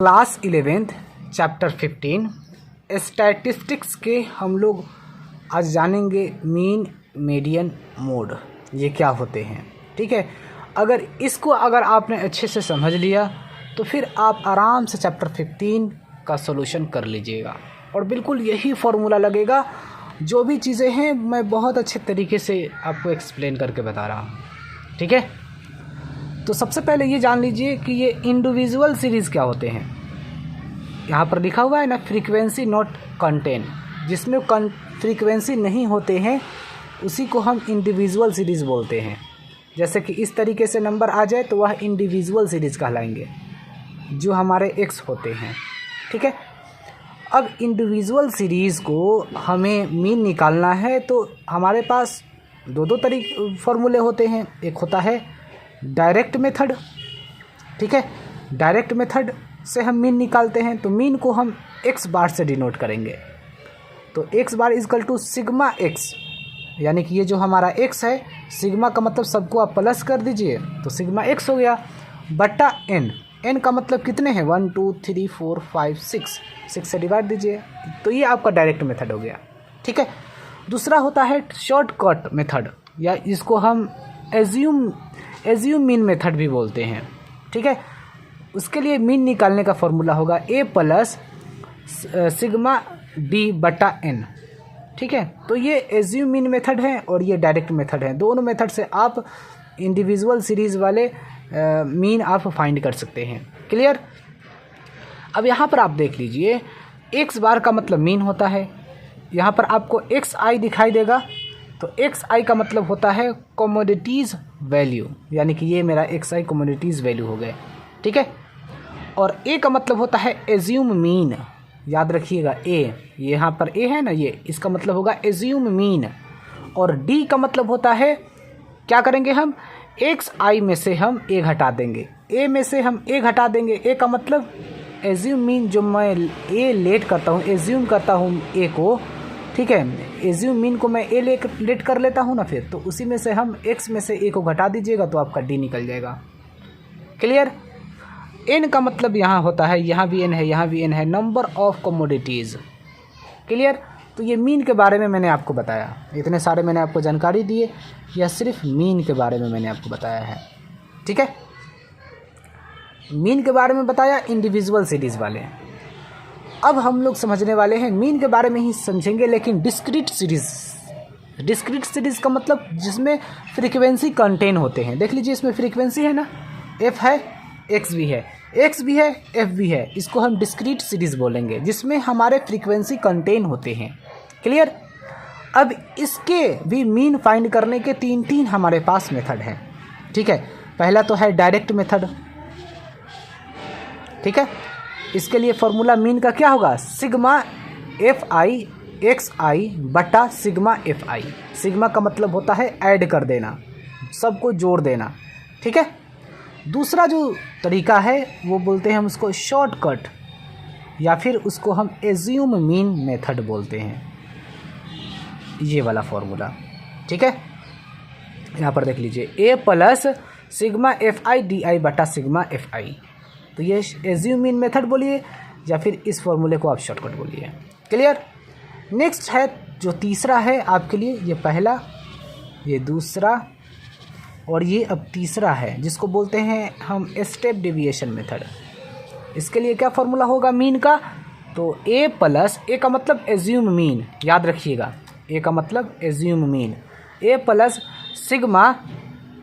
Class 11th chapter 15 statistics के हम लोग आज जानेंगे मीन मीडियन मोड ये क्या होते हैं। ठीक है, अगर आपने अच्छे से समझ लिया तो फिर आप आराम से चैप्टर 15 का सॉल्यूशन कर लीजिएगा और बिल्कुल यही फॉर्मूला लगेगा। जो भी चीज़ें हैं मैं बहुत अच्छे तरीके से आपको एक्सप्लेन करके बता रहा हूँ। ठीक है, तो सबसे पहले ये जान लीजिए कि ये इंडिविजुअल सीरीज़ क्या होते हैं। यहाँ पर लिखा हुआ है ना, फ्रीक्वेंसी नॉट कंटेन, जिसमें फ्रीक्वेंसी नहीं होते हैं उसी को हम इंडिविजुअल सीरीज़ बोलते हैं। जैसे कि इस तरीके से नंबर आ जाए तो वह इंडिविजुअल सीरीज़ कहलाएंगे जो हमारे एक्स होते हैं। ठीक है, अब इंडिविजुअल सीरीज़ को हमें मीन निकालना है तो हमारे पास दो फॉर्मूले होते हैं। एक होता है डायरेक्ट मेथड। ठीक है, डायरेक्ट मेथड से हम मीन निकालते हैं तो मीन को हम एक्स बार से डिनोट करेंगे। तो X bar is equal to sigma X, यानी कि ये जो हमारा एक्स है, सिग्मा का मतलब सबको आप प्लस कर दीजिए तो सिग्मा एक्स हो गया, बटा एन। एन का मतलब कितने हैं, 1 2 3 4 5 6 से डिवाइड दीजिए, तो ये आपका डायरेक्ट मेथड हो गया। ठीक है, दूसरा होता है शॉर्टकट मेथड, या इसको हम एज्यूम मीन मेथड भी बोलते हैं। ठीक है, उसके लिए मीन निकालने का फॉर्मूला होगा ए प्लस सिग्मा डी बटा एन। ठीक है, तो ये एज्यूम मीन मेथड है और ये डायरेक्ट मेथड है। दोनों मेथड से आप इंडिविजुअल सीरीज़ वाले मीन आप फाइंड कर सकते हैं। क्लियर। अब यहाँ पर आप देख लीजिए, एक्स बार का मतलब मीन होता है। यहाँ पर आपको एक्स आई दिखाई देगा तो एक्स आई का मतलब होता है कमोडिटीज़ वैल्यू, यानी कि ये मेरा एक्स आई कमोडिटीज़ वैल्यू हो गए। ठीक है, और ए का मतलब होता है एज्यूम मीन। याद रखिएगा ए, यहाँ पर ए है ना, ये इसका मतलब होगा एज्यूम मीन। और डी का मतलब होता है, क्या करेंगे हम, एक्स आई में से हम ए घटा देंगे, ए में से हम ए घटा देंगे। ए का मतलब एज्यूम मीन, जो मैं ए लेट करता हूँ, एज्यूम करता हूँ ए को। ठीक है, एज्यूम मीन को मैं ए लेट कर लेता हूँ ना, फिर तो उसी में से हम एक्स में से ए को घटा दीजिएगा तो आपका डी निकल जाएगा। क्लियर। एन का मतलब यहाँ होता है, यहाँ भी एन है, यहाँ भी एन है, नंबर ऑफ कमोडिटीज़। क्लियर। तो ये मीन के बारे में मैंने आपको बताया, इतने सारे मैंने आपको जानकारी दिए, या सिर्फ मीन के बारे में मैंने आपको बताया है। ठीक है, मीन के बारे में बताया इंडिविजुअल सीरीज़ वाले। अब हम लोग समझने वाले हैं, मीन के बारे में ही समझेंगे लेकिन डिस्क्रीट सीरीज़। डिस्क्रीट सीरीज़ का मतलब जिसमें फ्रीक्वेंसी कंटेन होते हैं। देख लीजिए, इसमें फ्रीक्वेंसी है ना, एफ है, एक्स भी है, एक्स भी है, एफ भी है। इसको हम डिस्क्रीट सीरीज़ बोलेंगे जिसमें हमारे फ्रीक्वेंसी कंटेन होते हैं। क्लियर। अब इसके भी मीन फाइंड करने के तीन हमारे पास मेथड हैं। ठीक है, पहला तो है डायरेक्ट मेथड। ठीक है, इसके लिए फॉर्मूला मीन का क्या होगा, सिग्मा एफ आई एक्स आई बटा सिग्मा एफ आई। सिग्मा का मतलब होता है ऐड कर देना, सबको जोड़ देना। ठीक है, दूसरा जो तरीका है वो बोलते हैं हम उसको शॉर्टकट, या फिर उसको हम एज्यूम मीन मेथड बोलते हैं, ये वाला फॉर्मूला। ठीक है, यहाँ पर देख लीजिए, A plus sigma F I D I बटा सिग्मा एफ आई। तो ये एज्यूम मीन मेथड बोलिए, या फिर इस फॉर्मूले को आप शॉर्टकट बोलिए। क्लियर। नेक्स्ट है जो तीसरा है आपके लिए, ये पहला, ये दूसरा और ये अब तीसरा है, जिसको बोलते हैं हम स्टेप डेविएशन मेथड। इसके लिए क्या फॉर्मूला होगा मीन का, तो ए प्लस, ए का मतलब एज्यूम मीन, याद रखिएगा, ए का मतलब assume mean, A plus sigma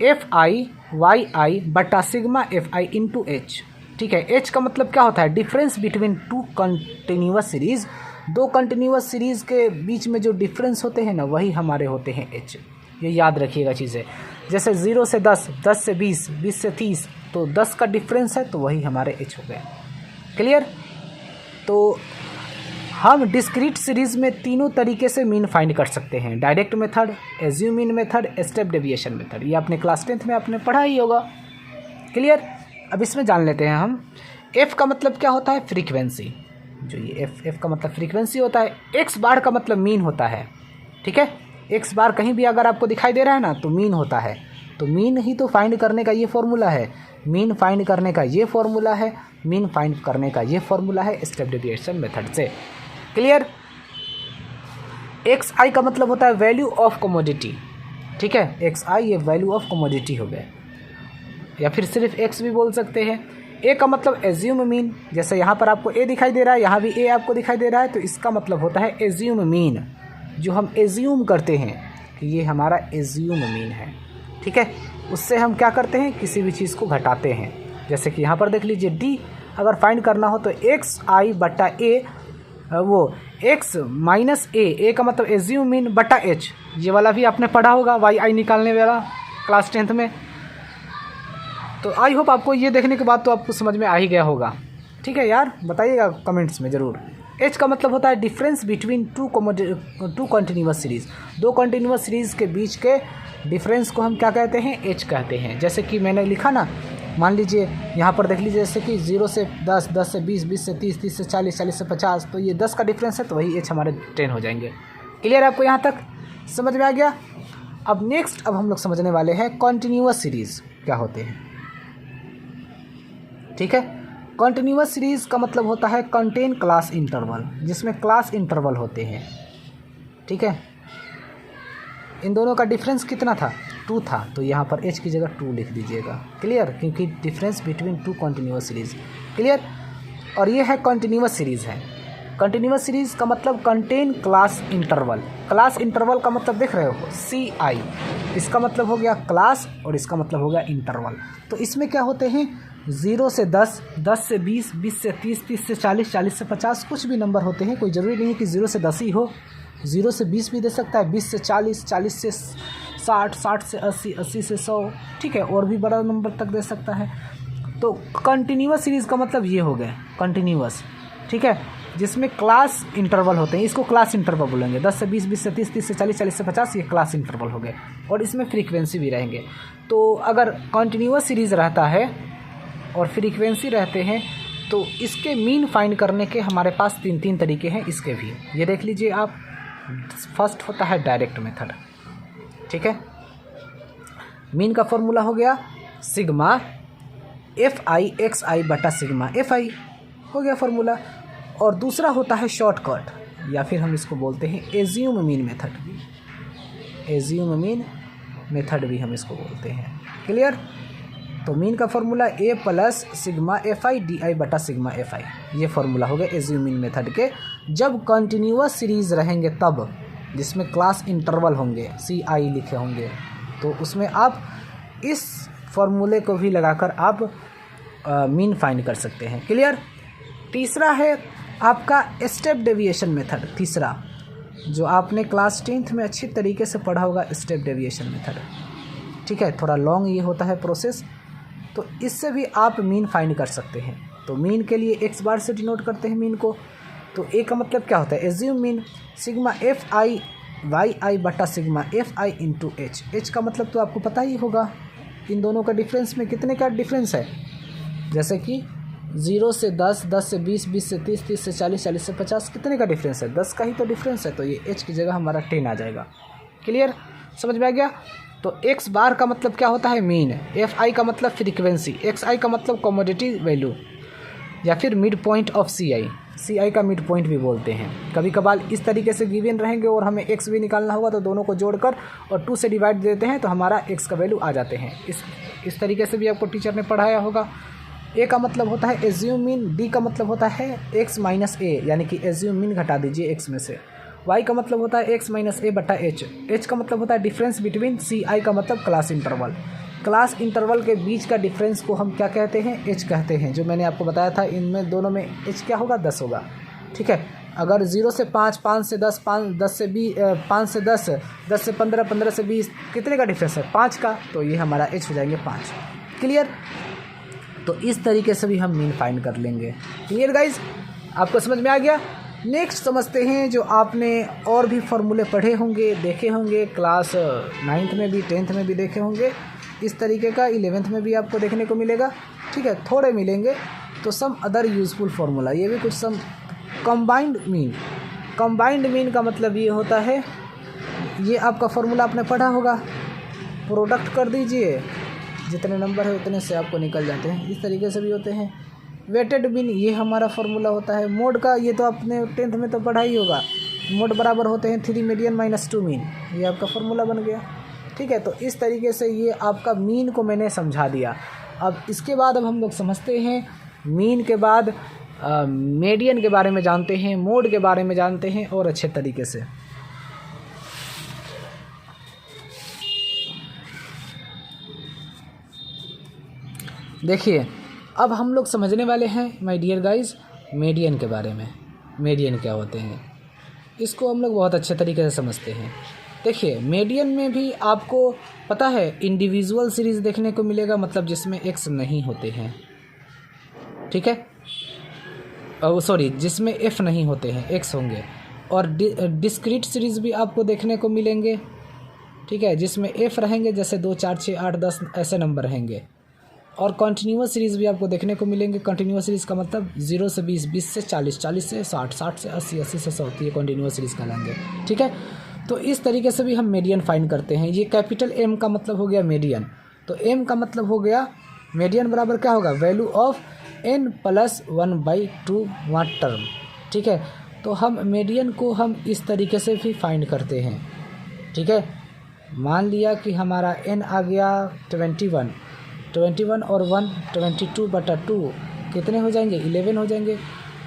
F I Y I बटा sigma F I into H. ठीक है, एच का मतलब क्या होता है, difference between two continuous series. दो कंटिन्यूअस सीरीज़ के बीच में जो डिफरेंस होते हैं ना, वही हमारे होते हैं एच। ये याद रखिएगा चीज़ें, जैसे 0 से 10, 10 से 20, 20 से 30, तो 10 का डिफरेंस है तो वही हमारे एच हो गए। क्लियर। तो हम डिस्क्रीट सीरीज़ में तीनों तरीके से मीन फाइंड कर सकते हैं, direct method, assume mean method, step deviation method. ये आपने क्लास 10th में आपने पढ़ा ही होगा। क्लियर। अब इसमें जान लेते हैं हम, एफ़ का मतलब क्या होता है, फ्रीक्वेंसी। जो ये एफ का मतलब फ्रीक्वेंसी होता है। एक्स बार का मतलब मीन होता है। ठीक है, एक्स बार कहीं भी अगर आपको दिखाई दे रहा है ना तो मीन होता है। तो मीन ही तो फाइंड करने का ये फॉर्मूला है मीन फाइंड करने का ये फॉर्मूला है, मीन फाइंड करने का ये फॉर्मूला है स्टेप डेविएशन मेथड से। क्लियर? एक्स आई का मतलब होता है वैल्यू ऑफ कमोडिटी, ठीक है, एक्स आई ये वैल्यू ऑफ कमोडिटी हो गए, या फिर सिर्फ एक्स भी बोल सकते हैं। ए का मतलब एज्यूम मीन, जैसे यहाँ पर आपको ए दिखाई दे रहा है, यहाँ भी ए आपको दिखाई दे रहा है, तो इसका मतलब होता है एज्यूम मीन, जो हम एज्यूम करते हैं कि ये हमारा एज्यूम मीन है, ठीक है। उससे हम क्या करते हैं, किसी भी चीज़ को घटाते हैं। जैसे कि यहाँ पर देख लीजिए डी अगर फाइंड करना हो तो एक्स आई बटा ए, वो एक्स माइनस ए का मतलब एज्यूम मीन बटा एच, ये वाला भी आपने पढ़ा होगा वाई आई निकालने वाला क्लास 10th में। तो आई होप आपको ये देखने के बाद तो आपको समझ में आ ही गया होगा, ठीक है यार, बताइएगा कमेंट्स में ज़रूर। एच का मतलब होता है difference between two continuous series, दो कंटिन्यूअस सीरीज़ के बीच के डिफरेंस को हम क्या कहते हैं, एच कहते हैं। जैसे कि मैंने लिखा ना, मान लीजिए यहाँ पर देख लीजिए, जैसे कि 0 से 10, 10 से 20, 20 से 30, 30 से 40, 40 से 50, तो ये 10 का डिफरेंस है, तो वही एच हमारे 10 हो जाएंगे। क्लियर है आपको, यहाँ तक समझ में आ गया? अब नेक्स्ट अब हम लोग समझने वाले हैं कॉन्टीन्यूअस सीरीज़ क्या होते हैं, ठीक है। कॉन्टीन्यूअस सीरीज़ का मतलब होता है कंटेन क्लास इंटरवल, जिसमें क्लास इंटरवल होते हैं, ठीक है। इन दोनों का डिफरेंस कितना था, 2 था, तो यहाँ पर h की जगह 2 लिख दीजिएगा। क्लियर? क्योंकि difference between to continuous series. Clear? और ये है कॉन्टीन्यूअस सीरीज़ है। कंटिन्यूअस सीरीज़ का मतलब contain class interval. Class interval का मतलब देख रहे हो, CI, इसका मतलब हो गया क्लास और इसका मतलब हो गया इंटरवल। तो इसमें क्या होते हैं, 0 से 10, 10 से 20, 20 से 30, 30 से 40, 40 से 50, कुछ भी नंबर होते हैं, कोई ज़रूरी नहीं है कि 0 से 10 ही हो, 0 से 20 भी दे सकता है, 20 से 40, 40 से 60, 60 से 80, 80 से 100, ठीक है, और भी बड़ा नंबर तक दे सकता है। तो कंटिन्यूअस सीरीज़ का मतलब ये हो गया कंटिन्यूअस, ठीक है, जिसमें क्लास इंटरवल होते हैं, इसको क्लास इंटरवल बोलेंगे। 10 से 20, 20 से 30, 30 से 40, 40 से 50, ये क्लास इंटरवल हो गए, और इसमें फ्रीक्वेंसी भी रहेंगे। तो अगर कंटिन्यूअस सीरीज़ रहता है और फ्रीक्वेंसी रहते हैं, तो इसके मीन फाइंड करने के हमारे पास 3 तरीके हैं। इसके भी ये देख लीजिए आप। फर्स्ट होता है डायरेक्ट मेथड, ठीक है। मीन का फॉर्मूला हो गया सिग्मा FI XI बटा सिग्मा FI, हो गया फॉर्मूला। और दूसरा होता है शॉर्टकट, या फिर हम इसको बोलते हैं assume mean method, assume mean method भी हम इसको बोलते हैं। क्लियर? तो मीन का formula A plus sigma FI DI बटा सिग्मा FI, ये फॉर्मूला हो गया एज्यूम मीन मेथड के। जब कंटिन्यूअस सीरीज़ रहेंगे तब, जिसमें क्लास इंटरवल होंगे, CI लिखे होंगे, तो उसमें आप इस फॉर्मूले को भी लगाकर आप मीन फाइंड कर सकते हैं। क्लियर? तीसरा है आपका स्टेप डेविएशन मेथड, तीसरा जो आपने क्लास 10th में अच्छी तरीके से पढ़ा होगा, स्टेप डेविएशन मेथड, ठीक है। थोड़ा लॉन्ग ये होता है प्रोसेस, तो इससे भी आप मीन फाइंड कर सकते हैं। तो मीन के लिए x बार से डिनोट करते हैं मीन को। तो a का मतलब क्या होता है, assume mean sigma FI YI बटा सिग्मा FI इंटू h का मतलब तो आपको पता ही होगा, इन दोनों का डिफरेंस में कितने का डिफरेंस है। जैसे कि 0 से 10, 10 से 20, 20 से 30, 30 से 40, 40 से 50, कितने का डिफरेंस है, 10 का ही तो डिफरेंस है, तो ये h की जगह हमारा 10 आ जाएगा। क्लियर? समझ में आ गया? तो x बार का मतलब क्या होता है, मीन, FI का मतलब फ्रीक्वेंसी, XI का मतलब कमोडिटी वैल्यू, या फिर मिड पॉइंट ऑफ CI का मिड पॉइंट भी बोलते हैं। कभी कभार इस तरीके से गिवन रहेंगे और हमें x भी निकालना होगा, तो दोनों को जोड़कर और 2 से डिवाइड देते हैं, तो हमारा x का वैल्यू आ जाते हैं। इस तरीके से भी आपको टीचर ने पढ़ाया होगा। A का मतलब होता है एज्यूम मीन, D का मतलब होता है x माइनस A, यानी कि एज्यूम मीन घटा दीजिए x में से। Y का मतलब होता है x माइनस A बटा h का मतलब होता है डिफरेंस बिटवीन, CI का मतलब क्लास इंटरवल। क्लास इंटरवल के बीच का डिफरेंस को हम क्या कहते हैं, h कहते हैं। जो मैंने आपको बताया था, इनमें दोनों में h क्या होगा, 10 होगा, ठीक है। अगर 0 से 5, 5 से 10, 10 से 20, 5 से 10, 10 से 15, 15 से 20, कितने का डिफरेंस है, 5 का, तो ये हमारा h हो जाएंगे 5। क्लियर? तो इस तरीके से भी हम मीन फाइंड कर लेंगे। Clear guys? आपको समझ में आ गया? नेक्स्ट समझते हैं जो आपने और भी फार्मूले पढ़े होंगे, देखे होंगे, क्लास 9th में भी 10th में भी देखे होंगे, इस तरीके का 11th में भी आपको देखने को मिलेगा, ठीक है, थोड़े मिलेंगे। तो सम अदर यूज़फुल फार्मूला, ये भी कुछ सम कंबाइंड मीन। कंबाइंड मीन का मतलब ये होता है, ये आपका फार्मूला आपने पढ़ा होगा, प्रोडक्ट कर दीजिए जितने नंबर है उतने से आपको निकल जाते हैं। इस तरीके से भी होते हैं। वेटेड मीन ये हमारा फॉर्मूला होता है। मोड का ये तो आपने 10th में तो पढ़ा ही होगा। मोड बराबर होते हैं 3 मीडियन माइनस 2 मीन। ये आपका फॉर्मूला बन गया। ठीक है, तो इस तरीके से ये आपका मीन को मैंने समझा दिया। अब इसके बाद अब हम लोग समझते हैं मीन के बाद मीडियन के बारे में जानते हैं, मोड के बारे में जानते हैं और अच्छे तरीके से। देखिए अब हम लोग समझने वाले हैं माय डियर गाइस मीडियन के बारे में। मीडियन क्या होते हैं इसको हम लोग बहुत अच्छे तरीके से समझते हैं। देखिए मीडियन में भी आपको पता है इंडिविजुअल सीरीज़ देखने को मिलेगा, मतलब जिसमें एक्स नहीं होते हैं। ठीक है, सॉरी जिसमें एफ नहीं होते हैं, एक्स होंगे। और डिस्क्रीट सीरीज़ भी आपको देखने को मिलेंगे। ठीक है, जिसमें एफ रहेंगे, जैसे 2 4 6 8 10 ऐसे नंबर रहेंगे। और कंटिन्यूअस सीरीज़ भी आपको देखने को मिलेंगे। कंटिन्यूअस सीरीज़ का मतलब 0 से 20, 20 से 40, 40 से 60, 60 से 80, 80 से 100, ये कंटिन्यूअस सीरीज़ कहलाएंगे। ठीक है, तो इस तरीके से भी हम मीडियन फाइंड करते हैं। ये कैपिटल एम का मतलब हो गया मीडियन। तो एम का मतलब हो गया मीडियन बराबर क्या होगा, वैल्यू ऑफ n + 1/2 टर्म। ठीक है, तो हम मीडियन को हम इस तरीके से भी फाइंड करते हैं। ठीक है, मान लिया कि हमारा n आ गया 21 और 1 22/2 कितने हो जाएंगे, 11 हो जाएंगे।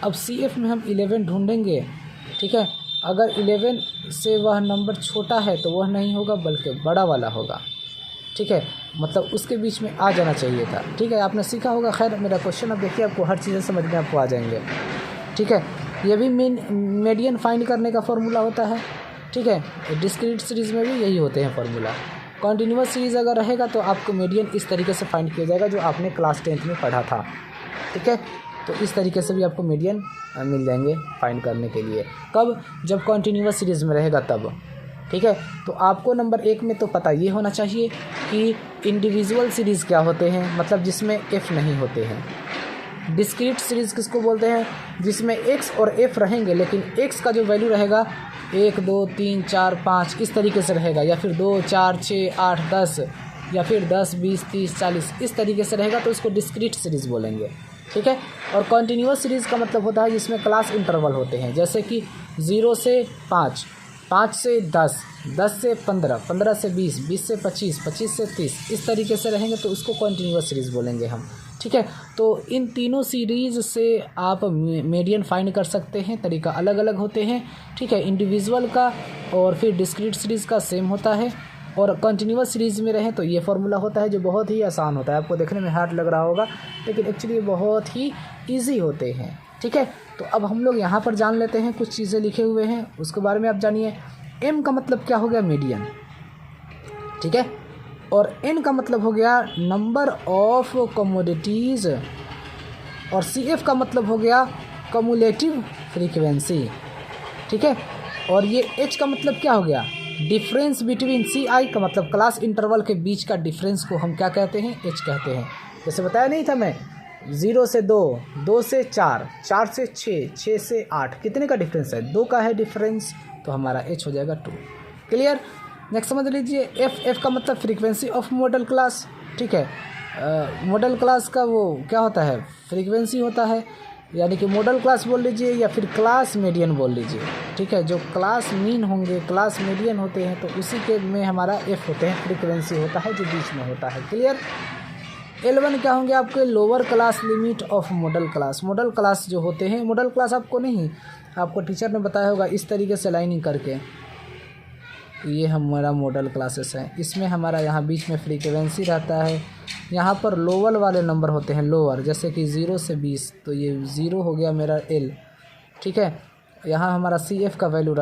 अब CF में हम 11 ढूंढेंगे। ठीक है, अगर 11 से वह नंबर छोटा है तो वह नहीं होगा बल्कि बड़ा वाला होगा। ठीक है, मतलब उसके बीच में आ जाना चाहिए था। ठीक है, आपने सीखा होगा। खैर मेरा क्वेश्चन अब देखिए, आपको हर चीज़ें समझ में आपको आ जाएंगे। ठीक है, ये भी मीडियन फाइंड करने का फॉर्मूला होता है। ठीक है, डिस्क्रीट सीरीज़ में भी यही होते हैं फार्मूला। कॉन्टीन्यूअस सीरीज़ अगर रहेगा तो आपको मीडियन इस तरीके से फाइंड किया जाएगा जो आपने क्लास 10th में पढ़ा था। ठीक है, तो इस तरीके से भी आपको मीडियन मिल जाएंगे फाइंड करने के लिए। कब, जब कॉन्टीन्यूअस सीरीज़ में रहेगा तब। ठीक है, तो आपको नंबर 1 में तो पता ये होना चाहिए कि इंडिविजुअल सीरीज़ क्या होते हैं, मतलब जिसमें एफ नहीं होते हैं। डिस्क्रीट सीरीज़ किसको बोलते हैं, जिसमें एक्स और एफ रहेंगे, लेकिन एक्स का जो वैल्यू रहेगा 1 2 3 4 5 इस तरीके से रहेगा, या फिर 2 4 6 8 10, या फिर 10 20 30 40 इस तरीके से रहेगा, तो इसको डिस्क्रीट सीरीज़ बोलेंगे। ठीक है, और कॉन्टीन्यूअस सीरीज़ का मतलब होता है जिसमें क्लास इंटरवल होते हैं, जैसे कि 0 से 5, 5 से 10, 10 से 15, 15 से 20, 20 से 25, 25 से 30 इस तरीके से रहेंगे, तो उसको कॉन्टीन्यूअस सीरीज़ बोलेंगे हम। ठीक है, तो इन तीनों सीरीज़ से आप मीडियन फाइंड कर सकते हैं। तरीका अलग अलग होते हैं। ठीक है, इंडिविजुअल का और फिर डिस्क्रीट सीरीज़ का सेम होता है, और कंटिन्यूअस सीरीज़ में रहें तो ये फार्मूला होता है जो बहुत ही आसान होता है। आपको देखने में हार्ड लग रहा होगा, लेकिन एक्चुअली बहुत ही ईजी होते हैं। ठीक है, तो अब हम लोग यहाँ पर जान लेते हैं, कुछ चीज़ें लिखे हुए हैं उसके बारे में आप जानिए। एम का मतलब क्या हो गया, मीडियन। ठीक है, और एन का मतलब हो गया नंबर ऑफ कमोडिटीज़, और CF का मतलब हो गया कम्युलेटिव फ्रीक्वेंसी। ठीक है, और ये H का मतलब क्या हो गया, डिफरेंस बिटवीन CI का मतलब क्लास इंटरवल के बीच का डिफरेंस को हम क्या कहते हैं, H कहते हैं। जैसे बताया नहीं था मैं, 0 से 2, 2 से 4, 4 से 6, 6 से 8 कितने का डिफरेंस है, 2 का है डिफरेंस, तो हमारा H हो जाएगा 2। क्लियर। नेक्स्ट समझ लीजिए, F का मतलब फ्रीक्वेंसी ऑफ मॉडल क्लास। ठीक है, मॉडल क्लास का वो क्या होता है, फ्रीक्वेंसी होता है, यानी कि मॉडल क्लास बोल लीजिए या फिर क्लास मीडियन बोल लीजिए। ठीक है, जो क्लास मीन होंगे, क्लास मीडियन होते हैं, तो उसी के में हमारा F होते हैं, फ्रीक्वेंसी होता है जो बीच में होता है। क्लियर। L1 क्या होंगे आपके, lower class limit of model class. Model class जो होते हैं, मॉडल क्लास आपको नहीं, आपको टीचर ने बताया होगा इस तरीके से लाइनिंग करके, ये हमारा मॉडल क्लासेस हैं। इसमें हमारा यहाँ बीच में फ्रीक्वेंसी रहता है, यहाँ पर लोअर वाले नंबर होते हैं, लोअर, जैसे कि 0 से 20, तो ये 0 हो गया मेरा L। ठीक है, यहाँ हमारा CF का वैल्यू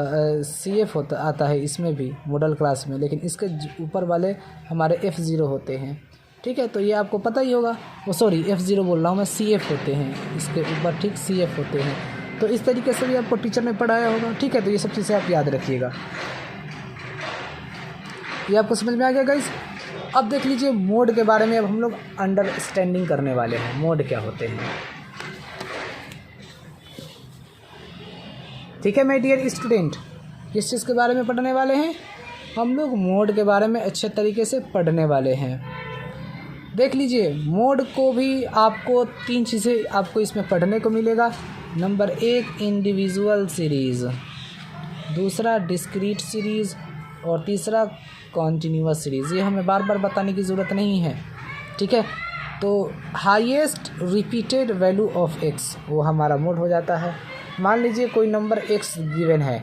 CF आता है इसमें भी मॉडल क्लास में, लेकिन इसके ऊपर वाले हमारे F0 होते हैं। ठीक है, तो ये आपको पता ही होगा, वो सॉरी F0 बोल रहा हूँ मैं, CF होते हैं इसके ऊपर। ठीक, CF होते हैं, तो इस तरीके से भी आपको टीचर ने पढ़ाया होगा। ठीक है, तो ये सब चीज़ें आप याद रखिएगा। ये आपको समझ में आ गया गाइस। अब देख लीजिए मोड के बारे में, अब हम लोग अंडरस्टैंडिंग करने वाले हैं, मोड क्या होते हैं। ठीक है माय डियर स्टूडेंट, किस चीज़ के बारे में पढ़ने वाले हैं हम लोग, मोड के बारे में अच्छे तरीके से पढ़ने वाले हैं। देख लीजिए मोड को भी आपको 3 चीज़ें आपको इसमें पढ़ने को मिलेगा। नंबर 1 इंडिविजुअल सीरीज़, दूसरा डिस्क्रीट सीरीज़ और तीसरा कॉन्टीन्यूअस सीरीज़। ये हमें बार बार बताने की ज़रूरत नहीं है, ठीक है। तो highest repeated value of x वो हमारा मोड हो जाता है। मान लीजिए कोई नंबर एक्स गिवन है,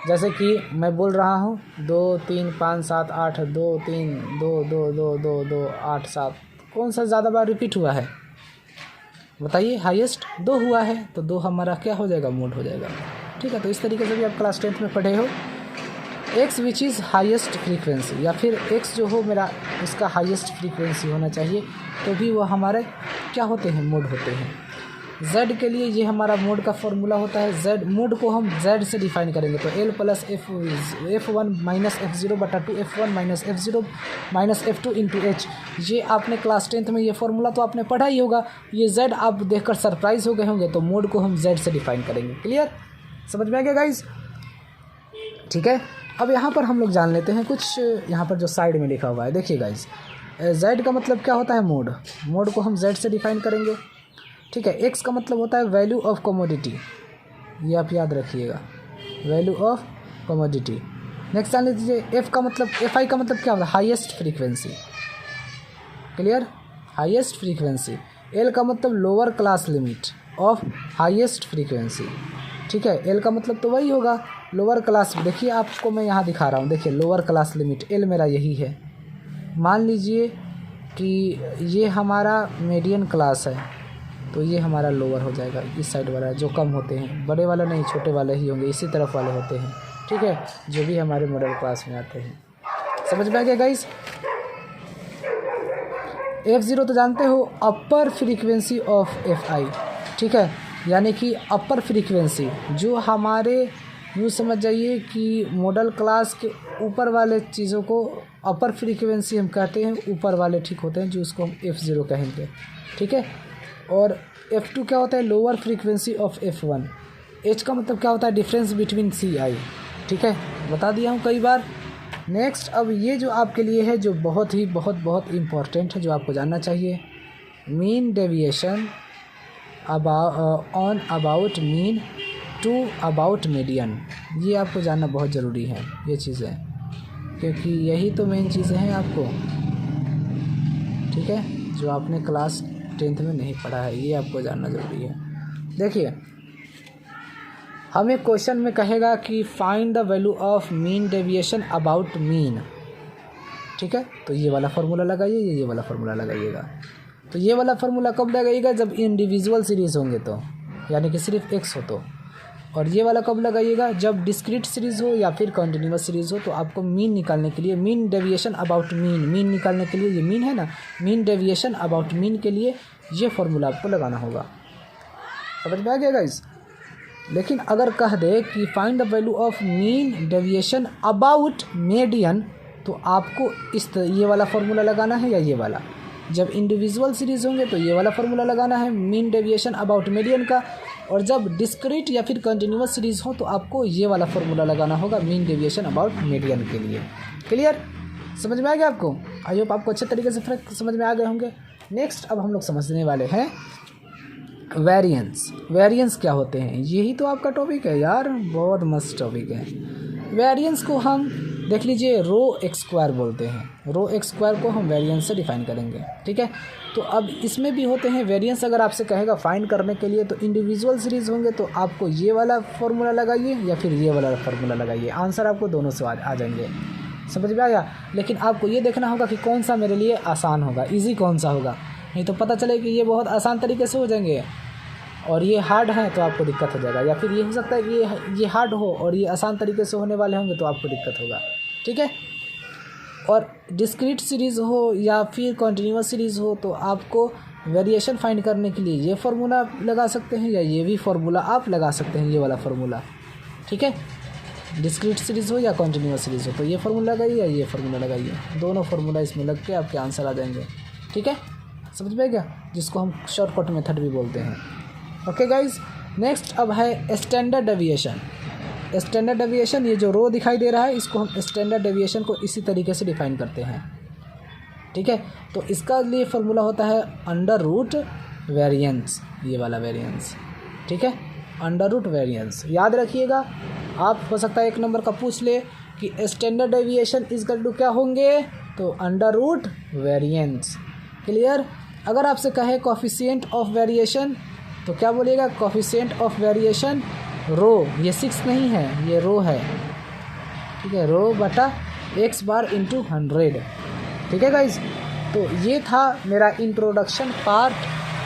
जैसे कि मैं बोल रहा हूँ 2 3 5 7 8 2 3 2 2 2 2 2 8 7, कौन सा ज़्यादा बार रिपीट हुआ है बताइए? हाईएस्ट 2 हुआ है, तो 2 हमारा क्या हो जाएगा? मोड हो जाएगा, ठीक है। तो इस तरीके से भी आप क्लास 10th में पढ़े हो। X which is highest frequency, या फिर एक्स जो हो मेरा उसका हाईएस्ट फ्रीक्वेंसी होना चाहिए, तो भी वो हमारे क्या होते हैं? मोड होते हैं। z के लिए ये हमारा मोड का फॉर्मूला होता है। z मोड को हम z से डिफाइन करेंगे, तो l plus f1 minus f0 बटा 2 f1 minus f0 minus f2 into h। ये आपने क्लास 10th में ये फार्मूला तो आपने पढ़ा ही होगा। ये z आप देखकर सरप्राइज हो गए होंगे, तो मोड को हम z से डिफाइन करेंगे। क्लियर? समझ में आ गया गाइज? ठीक है। अब यहाँ पर हम लोग जान लेते हैं कुछ, यहाँ पर जो साइड में लिखा हुआ है देखिए गाइज, z का मतलब क्या होता है? मोड। मोड को हम z से डिफाइन करेंगे, ठीक है। x का मतलब होता है वैल्यू ऑफ कमोडिटी, ये आप याद रखिएगा, वैल्यू ऑफ कमोडिटी। नेक्स्ट जान लीजिए f का मतलब, fi का मतलब क्या होता है? Highest frequency. Clear? Highest frequency. l का मतलब lower class limit of highest frequency, ठीक है। l का मतलब तो वही होगा लोअर क्लास। देखिए आपको मैं यहाँ दिखा रहा हूँ, देखिए लोअर क्लास लिमिट l मेरा यही है। मान लीजिए कि ये हमारा मीडियन क्लास है, तो ये हमारा लोअर हो जाएगा। इस साइड वाला जो कम होते हैं, बड़े वाला नहीं, छोटे वाले ही होंगे, इसी तरफ वाले होते हैं, ठीक है, जो भी हमारे मिडिल क्लास में आते हैं। समझ में आ गया गाइस? f0 तो जानते हो अपर फ्रीक्वेंसी ऑफ fi, ठीक है, यानी कि अपर फ्रीक्वेंसी जो हमारे, यूँ समझ जाइए कि मॉडल क्लास के ऊपर वाले चीज़ों को अपर फ्रीक्वेंसी हम कहते हैं, ऊपर वाले ठीक होते हैं, जो उसको हम f0 कहेंगे, ठीक है। और f2 क्या होता है? Lower frequency of f1। h का मतलब क्या होता है? डिफरेंस बिटवीन ci, ठीक है, बता दिया हूँ कई बार। नेक्स्ट अब ये जो आपके लिए है, जो बहुत ही बहुत इम्पॉर्टेंट है, जो आपको जानना चाहिए, mean deviation on about mean to about median. ये आपको जानना बहुत ज़रूरी है, ये चीज़ें, क्योंकि यही तो मेन चीज़ें हैं आपको, ठीक है, जो आपने क्लास 10th में नहीं पढ़ा है, ये आपको जानना ज़रूरी है। देखिए हमें क्वेश्चन में कहेगा कि find the value of mean deviation about mean, ठीक है, तो ये वाला फार्मूला लगाइए, ये वाला फार्मूला लगाइएगा। तो ये वाला फार्मूला कब लगाइएगा? जब इंडिविजुअल सीरीज़ होंगे, तो यानी कि सिर्फ x हो तो। और ये वाला कब लगाइएगा? जब डिस्क्रीट सीरीज़ हो या फिर कंटिन्यूअस सीरीज़ हो। तो आपको मीन निकालने के लिए, मीन डेविएशन अबाउट मीन निकालने के लिए, ये मीन है ना, मीन डेविएशन अबाउट मीन के लिए ये फार्मूला आपको लगाना होगा। समझ में आ गया गाइस? लेकिन अगर कह दे कि find the value of mean deviation about median, तो आपको ये वाला फार्मूला लगाना है या ये वाला। जब इंडिविजुअल सीरीज़ होंगे तो ये वाला फार्मूला लगाना है मीन डेविएशन अबाउट मीडियन का, और जब डिस्क्रीट या फिर कंटिन्यूअस सीरीज़ हो तो आपको ये वाला फार्मूला लगाना होगा मीन डेविएशन अबाउट मीडियन के लिए। क्लियर? समझ में आ गया आपको? आई होप आपको अच्छे तरीके से फर्क समझ में आ गए होंगे। नेक्स्ट अब हम लोग समझने वाले हैं वेरिएंस। वेरिएंस क्या होते हैं? यही तो आपका टॉपिक है यार, बहुत मस्त टॉपिक है। वेरिएंस को हम देख लीजिए रो एक्स स्क्वायर बोलते हैं। रो एक्स स्क्वायर को हम वेरिएंस से डिफाइन करेंगे, ठीक है। तो अब इसमें भी होते हैं वेरिएंस। अगर आपसे कहेगा फाइंड करने के लिए, तो इंडिविजुअल सीरीज़ होंगे तो आपको ये वाला फार्मूला लगाइए या फिर ये वाला फार्मूला लगाइए, आंसर आपको दोनों से आ जाएंगे। समझ में आया? लेकिन आपको ये देखना होगा कि कौन सा मेरे लिए आसान होगा, ईजी कौन सा होगा। नहीं तो पता चले कि ये बहुत आसान तरीके से हो जाएंगे और ये हार्ड है तो आपको दिक्कत हो जाएगा, या फिर ये हो सकता है कि ये हार्ड हो और ये आसान तरीके से होने वाले होंगे तो आपको दिक्कत होगा, ठीक है। और डिस्क्रीट सीरीज़ हो या फिर कंटिन्यूअस सीरीज़ हो तो आपको वेरिएशन फाइंड करने के लिए ये फार्मूला लगा सकते हैं या ये भी फार्मूला आप लगा सकते हैं, ये वाला फार्मूला, ठीक है। डिस्क्रीट सीरीज़ हो या कंटिन्यूअस सीरीज़ हो तो ये फार्मूला लगाइए या ये फार्मूला लगाइए, दोनों फार्मूला इसमें लग के आपके आंसर आ जाएंगे, ठीक है। समझ में गया? जिसको हम शॉर्टकट मेथड भी बोलते हैं। ओके गाइज, नेक्स्ट अब है स्टैंडर्ड डेविएशन। स्टैंडर्ड डेविएशन, ये जो रो दिखाई दे रहा है इसको हम स्टैंडर्ड डेविएशन को इसी तरीके से डिफाइन करते हैं, ठीक है। तो इसका लिए फार्मूला होता है अंडर रूट वेरिएंस, ये वाला वेरिएंस, ठीक है, अंडर रूट वेरिएंस याद रखिएगा। आप हो सकता है 1 नंबर का पूछ ले कि स्टैंडर्ड डेविएशन इक्वल टू क्या होंगे, तो अंडर रूट वेरिएंस। क्लियर। अगर आपसे कहे कोफिशिएंट ऑफ वेरिएशन तो क्या बोलिएगा, कोफिशिएंट ऑफ वेरिएशन रो, ये 6 नहीं है, ये रो है, ठीक है, रो बटा x बार इंटू 100, ठीक है गाइज। तो ये था मेरा introduction part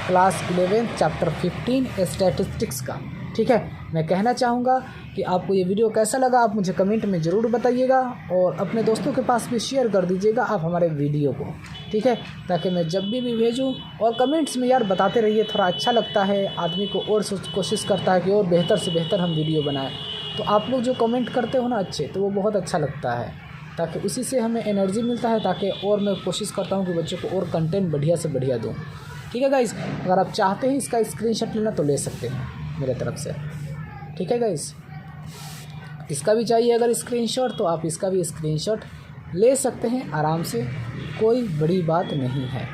class 11 chapter 15 statistics का, ठीक है। मैं कहना चाहूँगा कि आपको ये वीडियो कैसा लगा आप मुझे कमेंट में ज़रूर बताइएगा और अपने दोस्तों के पास भी शेयर कर दीजिएगा आप हमारे वीडियो को, ठीक है, ताकि मैं जब भी भेजूँ। और कमेंट्स में यार बताते रहिए, थोड़ा अच्छा लगता है, आदमी को और कोशिश करता है कि और बेहतर से बेहतर हम वीडियो बनाएं। तो आप लोग जो कमेंट करते हो ना अच्छे, तो वो बहुत अच्छा लगता है, ताकि उसी से हमें एनर्जी मिलता है, ताकि और मैं कोशिश करता हूँ कि बच्चों को और कंटेंट बढ़िया से बढ़िया दूँ, ठीक है गाइज़। अगर आप चाहते हैं इसका स्क्रीनशॉट लेना तो ले सकते हैं मेरे तरफ से, ठीक है गाइज़। इसका भी चाहिए अगर स्क्रीनशॉट तो आप इसका भी स्क्रीनशॉट ले सकते हैं आराम से, कोई बड़ी बात नहीं है।